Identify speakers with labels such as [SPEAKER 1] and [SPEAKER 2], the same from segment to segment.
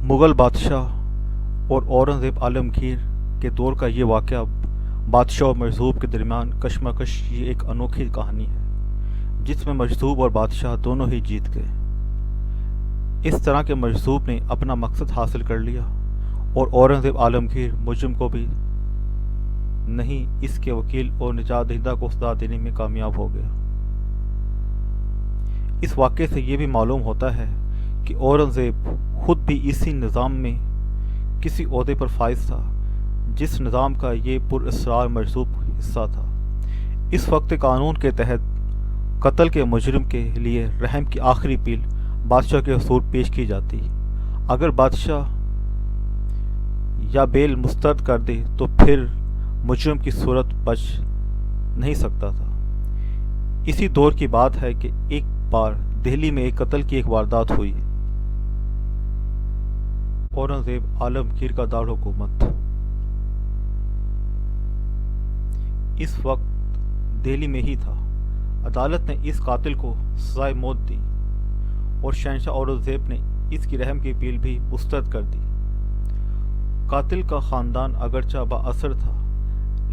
[SPEAKER 1] मुग़ल बादशाह और औरंगज़ेब आलमगीर के दौर का ये वाक़या बादशाह और मजदूब के दरमियान कशमकश की एक अनोखी कहानी है, जिसमें मजदूब और बादशाह दोनों ही जीत गए। इस तरह के मजदूब ने अपना मकसद हासिल कर लिया और औरंगज़ेब आलमगीर मुजरिम को भी नहीं, इसके वकील और निजात दहिंदा को सजा देने में कामयाब हो गया। इस वाक़े से ये भी मालूम होता है कि औरंगज़ेब खुद भी इसी निज़ाम में किसी ओहदे पर फाइज था, जिस निज़ाम का ये पुरअसरार मजदूब हिस्सा था। इस वक्त कानून के तहत कत्ल के मुजरिम के लिए रहम की आखिरी अपील बादशाह के हुज़ूर पेश की जाती। अगर बादशाह या बेल मुस्तरद कर दे तो फिर मुजरिम की सूरत बच नहीं सकता था। इसी दौर की बात है कि एक बार दिल्ली में एक कत्ल की एक वारदात हुई। औरंगज़ेब आलमगीर का दारुल हुकूमत। इस वक्त दिल्ली में ही था। अदालत ने इस कातिल को सज़ाए मौत दी और शहंशाह औरंगज़ेब ने इसकी रहम की अपील भी मुस्तरद कर दी। कातिल का ख़ानदान अगरचा बाअसर था,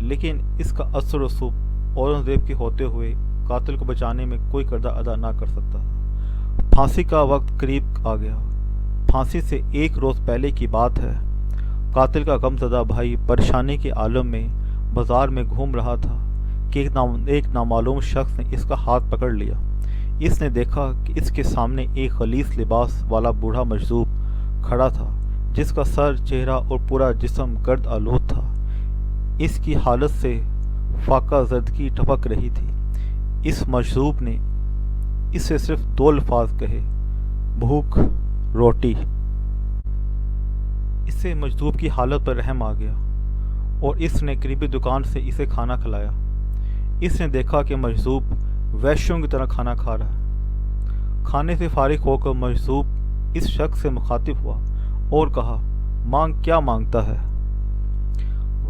[SPEAKER 1] लेकिन इसका असर रसूख औरंगज़ेब के होते हुए कातिल को बचाने में कोई किरदार अदा ना कर सकता था। फांसी का वक्त करीब आ गया। फांसी से एक रोज़ पहले की बात है। कातिल का गमज़दा भाई परेशानी के आलम में बाजार में घूम रहा था कि एक नामालूम शख्स ने इसका हाथ पकड़ लिया। इसने देखा कि इसके सामने एक गलीज़ लिबास वाला बूढ़ा मजदूब खड़ा था, जिसका सर, चेहरा और पूरा जिस्म गर्द आलूद था। इसकी हालत से फाका ज़र्दगी टपक रही थी। इस मजदूब ने इससे सिर्फ दो अल्फाज कहे, भूख, रोटी। इससे मजदूब की हालत पर रहम आ गया और इसने करीबी दुकान से इसे खाना खिलाया। इसने देखा कि मजदूब वैश्यों की तरह खाना खा रहा है। खाने से फारिग होकर मजदूब इस शख्स से मुखातिब हुआ और कहा, मांग क्या मांगता है?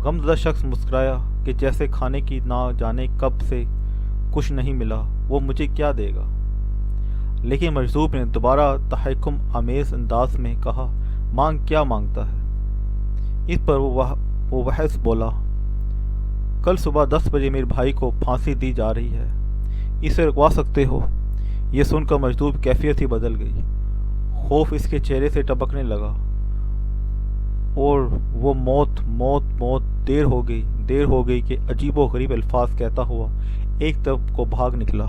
[SPEAKER 1] गमज़दा शख्स मुस्कुराया कि जैसे खाने की ना जाने कब से कुछ नहीं मिला, वो मुझे क्या देगा। लेकिन मजदूब ने दोबारा तहक्कुम आमेज़ अंदाज में कहा, मांग क्या मांगता है? इस पर वो बहस बोला, कल सुबह 10 बजे मेरे भाई को फांसी दी जा रही है, इसे रुकवा सकते हो? ये सुनकर मजदूब कैफियत ही बदल गई। खौफ इसके चेहरे से टपकने लगा और वो मौत मौत मौत देर हो गई के अजीबो गरीब अल्फाज कहता हुआ एक तरफ को भाग निकला।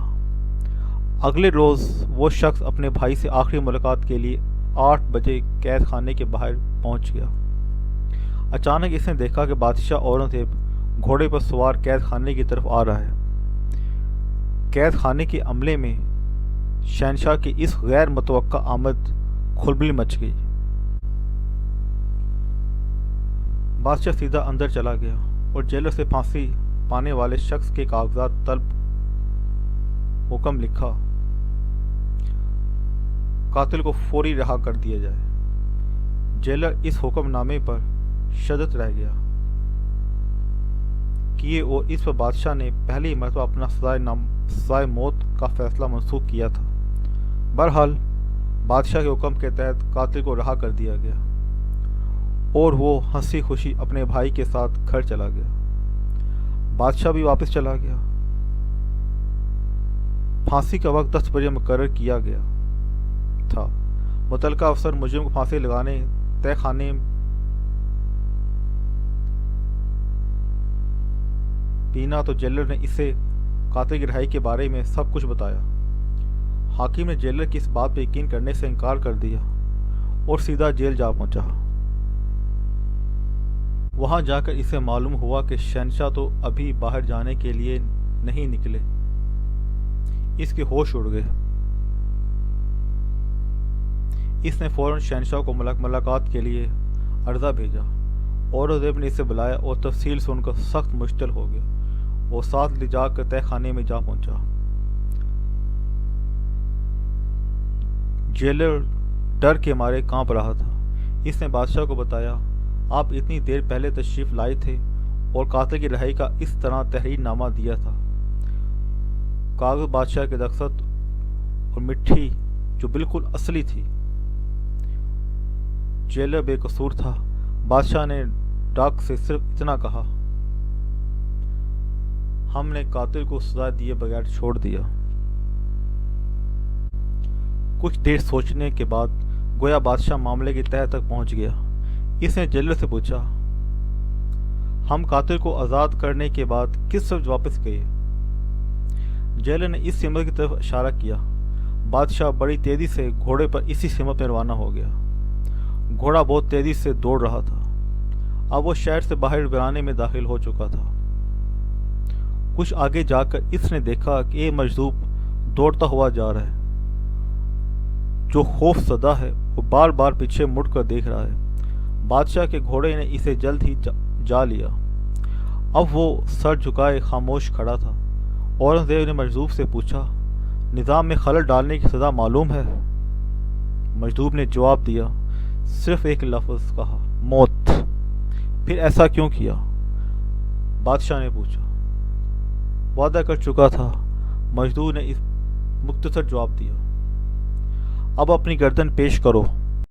[SPEAKER 1] अगले रोज़ वो शख्स अपने भाई से आखिरी मुलाकात के लिए 8 बजे कैद खाने के बाहर पहुंच गया। अचानक इसने देखा कि बादशाह औरंगज़ेब घोड़े पर सवार कैद खाने की तरफ आ रहा है। कैद खाने के अमले में शहंशाह की इस गैर मुतवक्का आमद खुलबली मच गई। बादशाह सीधा अंदर चला गया और जेलर से फांसी पाने वाले शख्स के कागजात तलब हुक्म लिखा, कातिल को फौरी रिहा कर दिया जाए। जेलर इस हुक्मनामे पर शदत रह गया किए और इस पर बादशाह ने पहली मरतबा अपना सज़ाए मौत का फैसला मंसूख किया था। बहरहाल बादशाह के हुक्म के तहत कातिल को रिहा कर दिया गया और वो हंसी खुशी अपने भाई के साथ घर चला गया। बादशाह भी वापस चला गया। फांसी का वक्त 10 बजे मुकर्रर किया गया था। मुतलका अफसर मुजरिम को फांसी लगाने तय खाने पीना तो जेलर ने इसे कातिल की रिहाई के बारे में सब कुछ बताया। हाकिम ने जेलर की इस बात पर यकीन करने से इनकार कर दिया और सीधा जेल जा पहुंचा। वहां जाकर इसे मालूम हुआ कि शहंशाह तो अभी बाहर जाने के लिए नहीं निकले। इसके होश उड़ गए। इसने फौरन शहंशाह को मुलाकात के लिए अर्जा भेजा। औरंगज़ेब ने इसे बुलाया और तफसील सुनकर सख्त मुश्किल हो गया। वो साथ ले जाकर तय खाने में जा पहुंचा। जेलर डर के मारे कांप रहा था। इसने बादशाह को बताया, आप इतनी देर पहले तशरीफ लाए थे और कातिल की रिहाई का इस तरह तहरीर नामा दिया था। कागज बादशाह के दस्तखत और मिट्टी जो बिल्कुल असली थी। جیلر بے قصور تھا۔ بادشاہ نے ڈاک سے صرف اتنا کہا، ہم نے قاتل کو سزا دیے بغیر چھوڑ دیا۔ کچھ دیر سوچنے کے بعد گویا بادشاہ معاملے کی تہہ تک پہنچ گیا۔ اس نے جیلر سے پوچھا، ہم قاتل کو آزاد کرنے کے بعد کس وقت واپس گئے؟ جیلر نے اس سمت کی طرف اشارہ کیا۔ بادشاہ بڑی تیزی سے گھوڑے پر اسی سمت میں روانہ ہو گیا۔ گھوڑا بہت تیزی سے دوڑ رہا تھا۔ اب وہ شہر سے باہر ویرانے میں داخل ہو چکا تھا۔ کچھ آگے جا کر اس نے دیکھا کہ ایک مجذوب دوڑتا ہوا جا رہا ہے۔ جو خوف زدہ ہے وہ بار بار پیچھے مڑ کر دیکھ رہا ہے۔ بادشاہ کے گھوڑے نے اسے جلد ہی جا لیا۔ اب وہ سر جھکائے خاموش کھڑا تھا۔ اورنگزیب نے مجذوب سے پوچھا، نظام میں خلل ڈالنے کی سزا معلوم ہے؟ مجذوب نے جواب دیا، صرف ایک لفظ کہا، موت۔ پھر ایسا کیوں کیا؟ بادشاہ نے پوچھا۔ وعدہ کر چکا تھا، مجذوب نے اس مختصر جواب دیا۔ اب اپنی گردن پیش کرو۔